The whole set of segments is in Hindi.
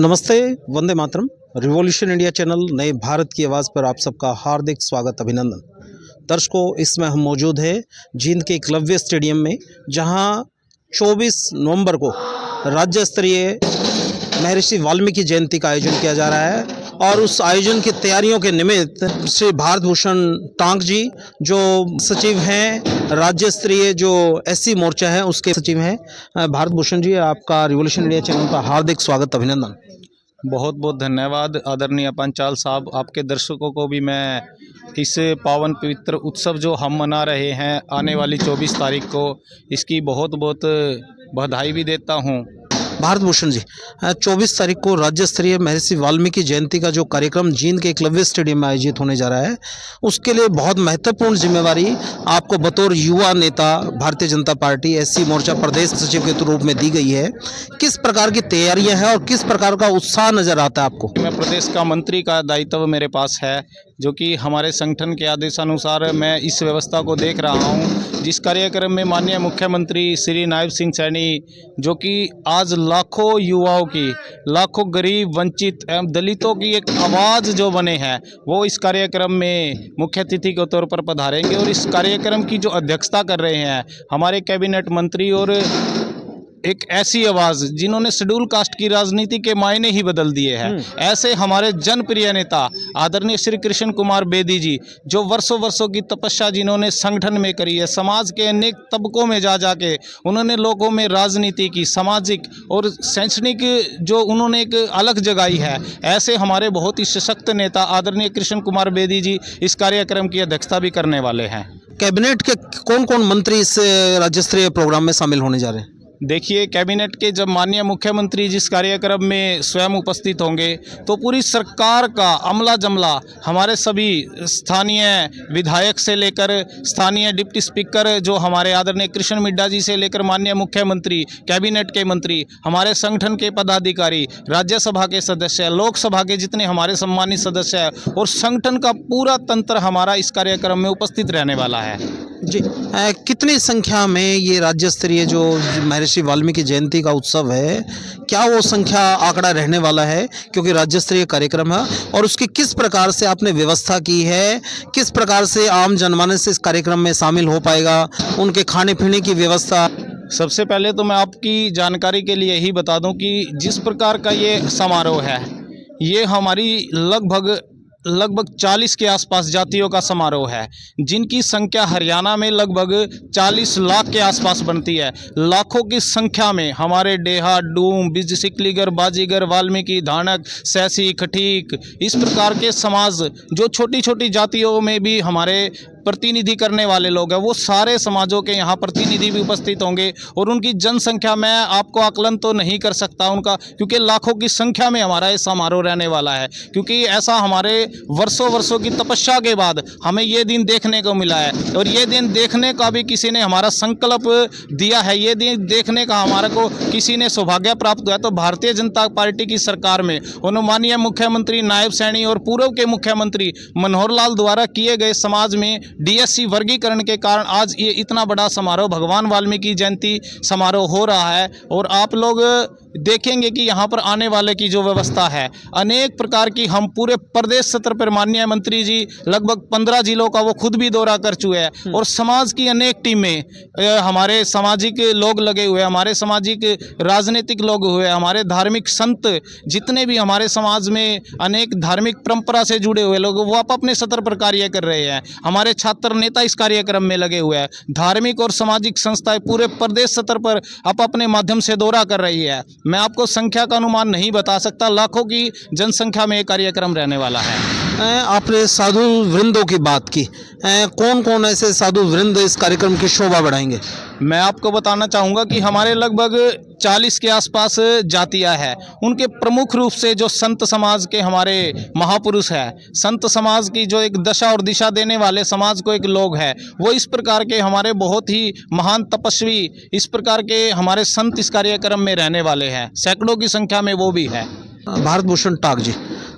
नमस्ते, Vande Mataram. Revolution India channel नए भारत की आवाज़ पर आप सबका हार्दिक स्वागत, अभिनंदन। दर्शकों, इसमें हम मौजूद हैं जींद के एकलव्य स्टेडियम में, जहां 24 नवंबर को राज्य स्तरीय महर्षि वाल्मीकि जयंती का आयोजन किया जा रहा है। और उस आयोजन की तैयारियों के निमित्त श्री भारत भूषण टांक जी, जो सचिव हैं राज्य स्तरीय, जो एससी मोर्चा है उसके सचिव हैं। भारत भूषण जी, आपका रिवॉल्यूशन इंडिया चैनल पर हार्दिक स्वागत, अभिनंदन। बहुत बहुत धन्यवाद आदरणीय पंचाल साहब। आपके दर्शकों को भी मैं इस पावन पवित्र उत्सव जो हम मना रहे हैं आने वाली 24 तारीख को, इसकी बहुत बहुत बधाई भी देता हूं। भारत भूषण जी, 24 तारीख को राज्य स्तरीय महर्षि वाल्मीकि जयंती का जो कार्यक्रम जींद के एकलव्य स्टेडियम में आयोजित होने जा रहा है, उसके लिए बहुत महत्वपूर्ण जिम्मेवारी आपको बतौर युवा नेता भारतीय जनता पार्टी एससी मोर्चा प्रदेश सचिव के रूप में दी गई है। किस प्रकार की तैयारियां हैं और किस प्रकार का उत्साह नजर आता है आपको? मैं प्रदेश का मंत्री का दायित्व मेरे पास है, जो कि हमारे संगठन के आदेशानुसार मैं इस व्यवस्था को देख रहा हूं। जिस कार्यक्रम में माननीय मुख्यमंत्री श्री नायब सिंह सैनी, जो कि आज लाखों युवाओं की, लाखों गरीब वंचित एवं दलितों की एक आवाज़ जो बने हैं, वो इस कार्यक्रम में मुख्य अतिथि के तौर पर पधारेंगे। और इस कार्यक्रम की जो अध्यक्षता कर रहे हैं हमारे कैबिनेट मंत्री, और एक ऐसी आवाज़ जिन्होंने शेड्यूल कास्ट की राजनीति के मायने ही बदल दिए हैं, ऐसे हमारे जनप्रिय नेता आदरणीय श्री कृष्ण कुमार बेदी जी, जो वर्षों वर्षों की तपस्या जिन्होंने संगठन में करी है, समाज के अनेक तबकों में जा जाके उन्होंने लोगों में राजनीति की, सामाजिक और शैक्षणिक जो उन्होंने एक अलग जगाई है, ऐसे हमारे बहुत ही सशक्त नेता आदरणीय कृष्ण कुमार बेदी जी इस कार्यक्रम की अध्यक्षता भी करने वाले हैं। कैबिनेट के कौन कौन मंत्री इस राज्य स्तरीय प्रोग्राम में शामिल होने जा रहे हैं? देखिए, कैबिनेट के जब माननीय मुख्यमंत्री जिस कार्यक्रम में स्वयं उपस्थित होंगे, तो पूरी सरकार का अमला जमला, हमारे सभी स्थानीय विधायक से लेकर स्थानीय डिप्टी स्पीकर जो हमारे आदरणीय कृष्ण मिड्डा जी से लेकर माननीय मुख्यमंत्री, कैबिनेट के मंत्री, हमारे संगठन के पदाधिकारी, राज्यसभा के सदस्य, लोकसभा के जितने हमारे सम्मानित सदस्य हैं, और संगठन का पूरा तंत्र हमारा इस कार्यक्रम में उपस्थित रहने वाला है। जी, कितनी संख्या में ये राज्य स्तरीय जो महर्षि वाल्मीकि जयंती का उत्सव है, क्या वो संख्या आंकड़ा रहने वाला है? क्योंकि राज्य स्तरीय कार्यक्रम है, और उसकी किस प्रकार से आपने व्यवस्था की है, किस प्रकार से आम जनमानस इस कार्यक्रम में शामिल हो पाएगा, उनके खाने पीने की व्यवस्था? सबसे पहले तो मैं आपकी जानकारी के लिए यही बता दूं कि जिस प्रकार का ये समारोह है, ये हमारी लगभग 40 के आसपास जातियों का समारोह है, जिनकी संख्या हरियाणा में लगभग 40 लाख के आसपास बनती है। लाखों की संख्या में हमारे डेहा, डूम, बिज, सिकलीगर, बाजीगर, वाल्मीकि, धानक, सैसी, खटीक, इस प्रकार के समाज जो छोटी छोटी जातियों में भी हमारे प्रतिनिधि करने वाले लोग हैं, वो सारे समाजों के यहाँ प्रतिनिधि भी उपस्थित होंगे। और उनकी जनसंख्या मैं आपको आकलन तो नहीं कर सकता उनका, क्योंकि लाखों की संख्या में हमारा ये समारोह रहने वाला है। क्योंकि ऐसा हमारे वर्षों वर्षों की तपस्या के बाद हमें ये दिन देखने को मिला है, और ये दिन देखने का भी किसी ने हमारा संकल्प दिया है, ये दिन देखने का हमारे को किसी ने सौभाग्य प्राप्त हुआ। तो भारतीय जनता पार्टी की सरकार में माननीय मुख्यमंत्री नायब सैनी और पूर्व के मुख्यमंत्री मनोहर लाल द्वारा किए गए समाज में डीएससी वर्गीकरण के कारण आज ये इतना बड़ा समारोह भगवान वाल्मीकि जयंती समारोह हो रहा है। और आप लोग देखेंगे कि यहाँ पर आने वाले की जो व्यवस्था है, अनेक प्रकार की, हम पूरे प्रदेश स्तर पर माननीय मंत्री जी लगभग 15 जिलों का वो खुद भी दौरा कर चुके हैं, और समाज की अनेक टीमें, हमारे सामाजिक लोग लगे हुए, हमारे सामाजिक राजनीतिक लोग हुए, हमारे धार्मिक संत, जितने भी हमारे समाज में अनेक धार्मिक परंपरा से जुड़े हुए लोग, वो आप अपने स्तर पर कार्य कर रहे हैं। हमारे छात्र नेता इस कार्यक्रम में लगे हुए हैं, धार्मिक और सामाजिक संस्थाएं पूरे प्रदेश स्तर पर आप अपने माध्यम से दौरा कर रही है। मैं आपको संख्या का अनुमान नहीं बता सकता, लाखों की जनसंख्या में ये कार्यक्रम रहने वाला है। आपने साधु वृंदों की बात की, कौन कौन ऐसे साधु वृंद इस कार्यक्रम की शोभा बढ़ाएंगे? मैं आपको बताना चाहूँगा कि हमारे लगभग 40 के आसपास जातियाँ हैं। उनके प्रमुख रूप से जो संत समाज के हमारे महापुरुष हैं, संत समाज की जो एक दशा और दिशा देने वाले समाज को एक लोग हैं, वो इस प्रकार के हमारे बहुत ही महान तपस्वी, इस प्रकार के हमारे संत इस कार्यक्रम में रहने वाले हैं। सैकड़ों की संख्या में वो भी है। भारत भूषण टाक जी,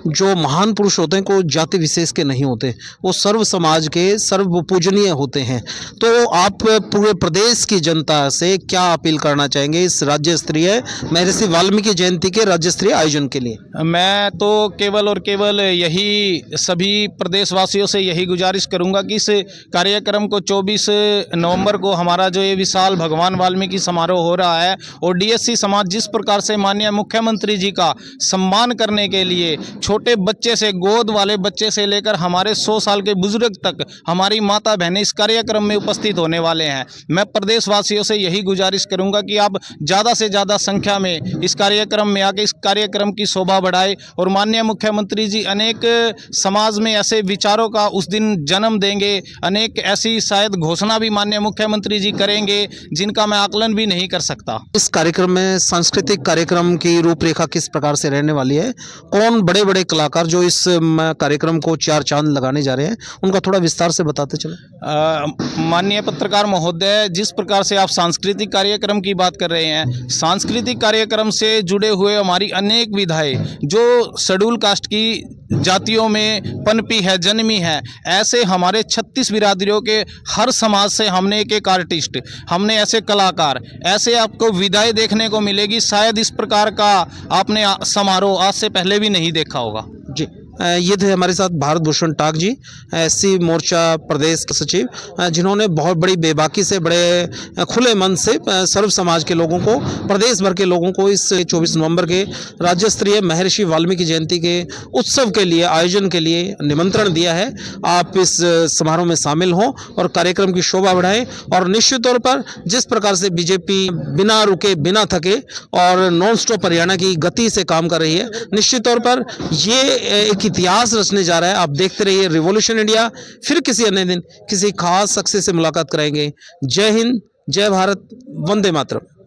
जो महान पुरुष होते हैं को जाति विशेष के नहीं होते, वो सर्व समाज के सर्व पूजनीय होते हैं। तो आप पूरे प्रदेश की जनता से क्या अपील करना चाहेंगे इस राज्य स्तरीय महर्षि वाल्मीकि जयंती के राज्य स्तरीय आयोजन के लिए? मैं तो केवल और केवल यही सभी प्रदेशवासियों से यही गुजारिश करूंगा कि इस कार्यक्रम को 24 नवंबर को हमारा जो ये विशाल भगवान वाल्मीकि समारोह हो रहा है, और डीएससी समाज जिस प्रकार से माननीय मुख्यमंत्री जी का सम्मान करने के लिए छोटे बच्चे से, गोद वाले बच्चे से लेकर हमारे 100 साल के बुजुर्ग तक हमारी माता बहनें इस कार्यक्रम में उपस्थित होने वाले हैं। मैं प्रदेशवासियों से यही गुजारिश करूंगा कि आप ज़्यादा से ज़्यादा संख्या में इस कार्यक्रम में आके इस कार्यक्रम की शोभा बढ़ाए, और माननीय मुख्यमंत्री जी अनेक समाज में ऐसे विचारों का उस दिन जन्म देंगे, अनेक ऐसी शायद घोषणा भी माननीय मुख्यमंत्री जी करेंगे जिनका मैं आकलन भी नहीं कर सकता। इस कार्यक्रम में सांस्कृतिक कार्यक्रम की रूपरेखा किस प्रकार से रहने वाली है? कौन बड़े बड़े कलाकार जो इस कार्यक्रम को चार चांद लगाने जा रहे हैं, उनका थोड़ा विस्तार से बताते चलो। माननीय पत्रकार महोदय, जिस प्रकार से आप सांस्कृतिक कार्यक्रम की बात कर रहे हैं, सांस्कृतिक कार्यक्रम से जुड़े हुए हमारी अनेक विधाएं जो शेड्यूल कास्ट की जातियों में पनपी है, जन्मी है, ऐसे हमारे 36 बिरादरियों के हर समाज से हमने एक एक आर्टिस्ट, हमने ऐसे कलाकार, ऐसे आपको विदाई देखने को मिलेगी। शायद इस प्रकार का आपने समारोह आज से पहले भी नहीं देखा होगा। जी, ये थे हमारे साथ भारत भूषण टाक जी, एससी मोर्चा प्रदेश के सचिव, जिन्होंने बहुत बड़ी बेबाकी से, बड़े खुले मन से सर्व समाज के लोगों को, प्रदेश भर के लोगों को इस 24 नवंबर के राज्य स्तरीय महर्षि वाल्मीकि जयंती के उत्सव के लिए, आयोजन के लिए निमंत्रण दिया है। आप इस समारोह में शामिल हों और कार्यक्रम की शोभा बढ़ाएं। और निश्चित तौर पर जिस प्रकार से बीजेपी बिना रुके, बिना थके और नॉन स्टॉप हरियाणा की गति से काम कर रही है, निश्चित तौर पर ये एक इतिहास रचने जा रहा है। आप देखते रहिए रिवॉल्यूशन इंडिया। फिर किसी अन्य दिन किसी खास शख्स से मुलाकात कराएंगे। जय हिंद, जय भारत, वंदे मातरम।